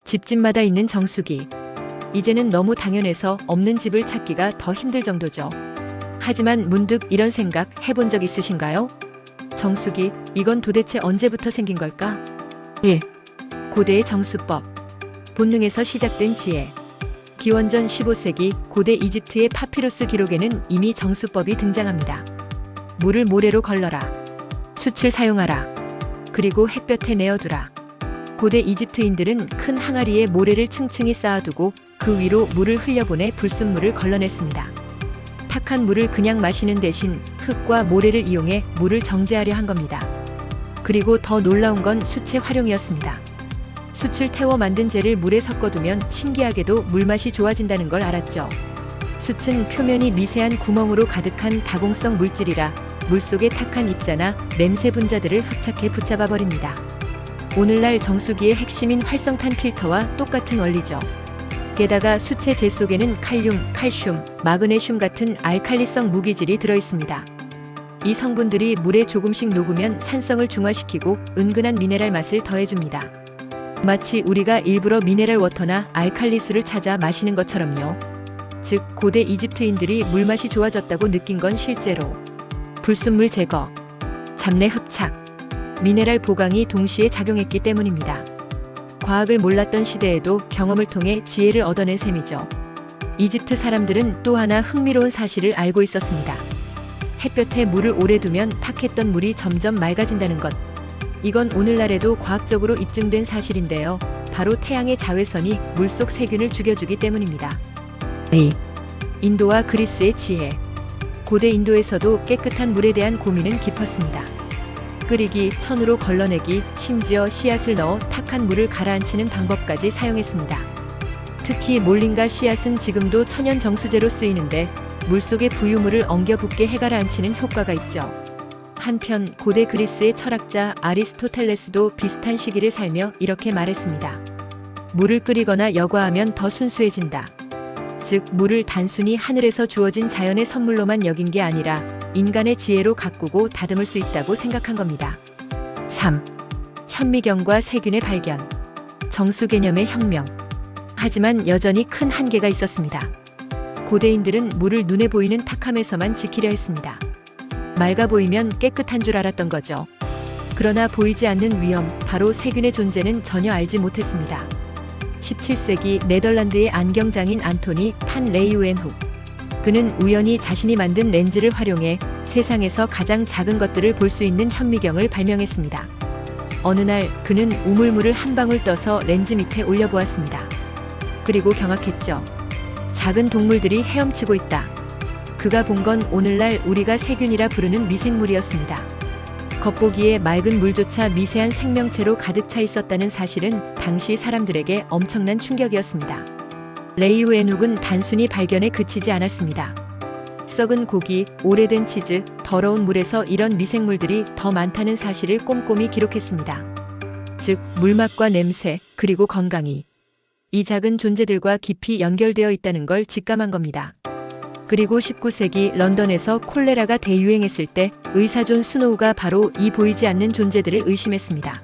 집집마다 있는 정수기. 이제는 너무 당연해서 없는 집을 찾기가 더 힘들 정도죠. 하지만 문득 이런 생각 해본 적 있으신가요? 정수기, 이건 도대체 언제부터 생긴 걸까? 1. 고대의 정수법. 본능에서 시작된 지혜. 기원전 15세기 고대 이집트의 파피루스 기록에는 이미 정수법이 등장합니다. 물을 모래로 걸러라. 숯을 사용하라. 그리고 햇볕에 내어두라. 고대 이집트인들은 큰 항아리에 모래를 층층이 쌓아두고 그 위로 물을 흘려보내 불순물을 걸러냈습니다. 탁한 물을 그냥 마시는 대신 흙과 모래를 이용해 물을 정제하려 한 겁니다. 그리고 더 놀라운 건 숯의 활용이었습니다. 숯을 태워 만든 재를 물에 섞어두면 신기하게도 물맛이 좋아진다는 걸 알았죠. 숯은 표면이 미세한 구멍으로 가득한 다공성 물질이라 물속의 탁한 입자나 냄새 분자들을 흡착해 붙잡아버립니다. 오늘날 정수기의 핵심인 활성탄 필터와 똑같은 원리죠. 게다가 숯의 재 속에는 칼륨, 칼슘, 마그네슘 같은 알칼리성 무기질이 들어있습니다. 이 성분들이 물에 조금씩 녹으면 산성을 중화시키고 은근한 미네랄 맛을 더해줍니다. 마치 우리가 일부러 미네랄 워터나 알칼리수를 찾아 마시는 것처럼요. 즉, 고대 이집트인들이 물맛이 좋아졌다고 느낀 건 실제로 불순물 제거, 잡내 흡착, 미네랄 보강이 동시에 작용했기 때문입니다. 과학을 몰랐던 시대에도 경험을 통해 지혜를 얻어낸 셈이죠. 이집트 사람들은 또 하나 흥미로운 사실을 알고 있었습니다. 햇볕에 물을 오래 두면 탁했던 물이 점점 맑아진다는 것. 이건 오늘날에도 과학적으로 입증된 사실인데요. 바로 태양의 자외선이 물속 세균을 죽여주기 때문입니다. 2. 인도와 그리스의 지혜. 고대 인도에서도 깨끗한 물에 대한 고민은 깊었습니다. 끓이기, 천으로 걸러내기, 심지어 씨앗을 넣어 탁한 물을 가라앉히는 방법까지 사용했습니다. 특히 몰린과 씨앗은 지금도 천연 정수제로 쓰이는데 물속의 부유물을 엉겨 붙게 해가라앉히는 효과가 있죠. 한편 고대 그리스의 철학자 아리스토텔레스도 비슷한 시기를 살며 이렇게 말했습니다. 물을 끓이거나 여과하면 더 순수해진다. 즉, 물을 단순히 하늘에서 주어진 자연의 선물로만 여긴 게 아니라 인간의 지혜로 가꾸고 다듬을 수 있다고 생각한 겁니다. 3. 현미경과 세균의 발견. 정수 개념의 혁명. 하지만 여전히 큰 한계가 있었습니다. 고대인들은 물을 눈에 보이는 탁함에서만 지키려 했습니다. 맑아 보이면 깨끗한 줄 알았던 거죠. 그러나 보이지 않는 위험, 바로 세균의 존재는 전혀 알지 못했습니다. 17세기 네덜란드의 안경장인 안토니 판 레이우엔훅. 그는 우연히 자신이 만든 렌즈를 활용해 세상에서 가장 작은 것들을 볼 수 있는 현미경을 발명했습니다. 어느 날 그는 우물물을 한 방울 떠서 렌즈 밑에 올려보았습니다. 그리고 경악했죠. 작은 동물들이 헤엄치고 있다. 그가 본 건 오늘날 우리가 세균이라 부르는 미생물이었습니다. 겉보기에 맑은 물조차 미세한 생명체로 가득 차 있었다는 사실은 당시 사람들에게 엄청난 충격이었습니다. 레이우엔훅은 단순히 발견에 그치지 않았습니다. 썩은 고기, 오래된 치즈, 더러운 물에서 이런 미생물들이 더 많다는 사실을 꼼꼼히 기록했습니다. 즉, 물맛과 냄새, 그리고 건강이 이 작은 존재들과 깊이 연결되어 있다는 걸 직감한 겁니다. 그리고 19세기 런던에서 콜레라가 대유행했을 때 의사 존 스노우가 바로 이 보이지 않는 존재들을 의심했습니다.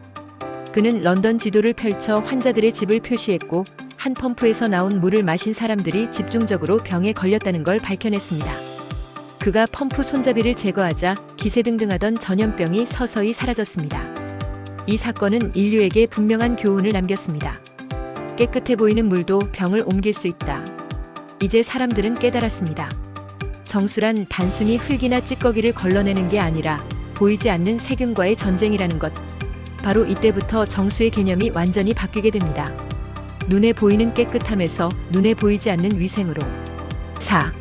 그는 런던 지도를 펼쳐 환자들의 집을 표시했고 한 펌프에서 나온 물을 마신 사람들이 집중적으로 병에 걸렸다는 걸 밝혀냈습니다. 그가 펌프 손잡이를 제거하자 기세등등하던 전염병이 서서히 사라졌습니다. 이 사건은 인류에게 분명한 교훈을 남겼습니다. 깨끗해 보이는 물도 병을 옮길 수 있다. 이제 사람들은 깨달았습니다. 정수란 단순히 흙이나 찌꺼기를 걸러내는 게 아니라 보이지 않는 세균과의 전쟁이라는 것. 바로 이때부터 정수의 개념이 완전히 바뀌게 됩니다. 눈에 보이는 깨끗함에서 눈에 보이지 않는 위생으로. 4.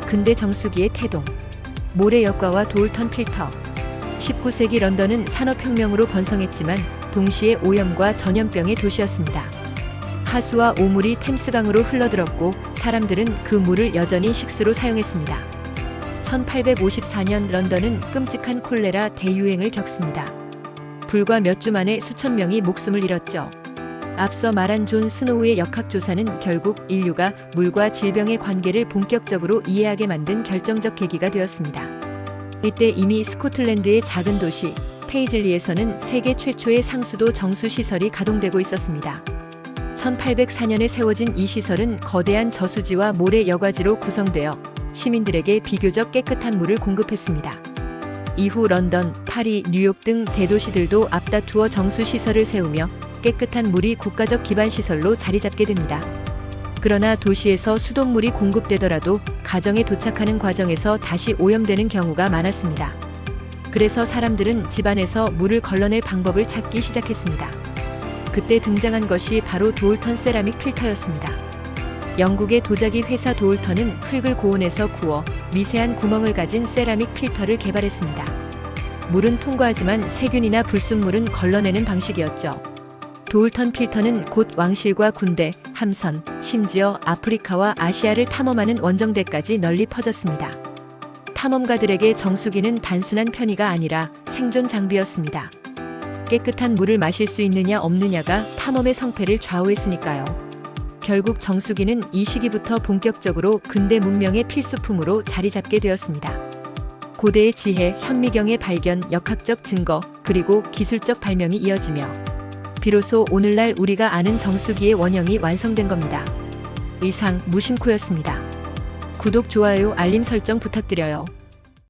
근대 정수기의 태동. 모래 여과와 도울턴 필터. 19세기 런던은 산업혁명으로 번성했지만 동시에 오염과 전염병의 도시였습니다. 하수와 오물이 템스강으로 흘러들었고 사람들은 그 물을 여전히 식수로 사용했습니다. 1854년 런던은 끔찍한 콜레라 대유행을 겪습니다. 불과 몇 주 만에 수천 명이 목숨을 잃었죠. 앞서 말한 존 스노우의 역학조사는 결국 인류가 물과 질병의 관계를 본격적으로 이해하게 만든 결정적 계기가 되었습니다. 이때 이미 스코틀랜드의 작은 도시 페이즐리에서는 세계 최초의 상수도 정수 시설이 가동되고 있었습니다. 1804년에 세워진 이 시설은 거대한 저수지와 모래 여과지로 구성되어 시민들에게 비교적 깨끗한 물을 공급했습니다. 이후 런던, 파리, 뉴욕 등 대도시들도 앞다투어 정수시설을 세우며 깨끗한 물이 국가적 기반시설로 자리잡게 됩니다. 그러나 도시에서 수돗물이 공급되더라도 가정에 도착하는 과정에서 다시 오염되는 경우가 많았습니다. 그래서 사람들은 집안에서 물을 걸러낼 방법을 찾기 시작했습니다. 그때 등장한 것이 바로 도울턴 세라믹 필터였습니다. 영국의 도자기 회사 도울턴은 흙을 고온에서 구워 미세한 구멍을 가진 세라믹 필터를 개발했습니다. 물은 통과하지만 세균이나 불순물은 걸러내는 방식이었죠. 도울턴 필터는 곧 왕실과 군대, 함선, 심지어 아프리카와 아시아를 탐험하는 원정대까지 널리 퍼졌습니다. 탐험가들에게 정수기는 단순한 편의가 아니라 생존 장비였습니다. 깨끗한 물을 마실 수 있느냐 없느냐가 탐험의 성패를 좌우했으니까요. 결국 정수기는 이 시기부터 본격적으로 근대 문명의 필수품으로 자리 잡게 되었습니다. 고대의 지혜, 현미경의 발견, 역학적 증거, 그리고 기술적 발명이 이어지며 비로소 오늘날 우리가 아는 정수기의 원형이 완성된 겁니다. 이상 무심코였습니다. 구독, 좋아요, 알림 설정 부탁드려요.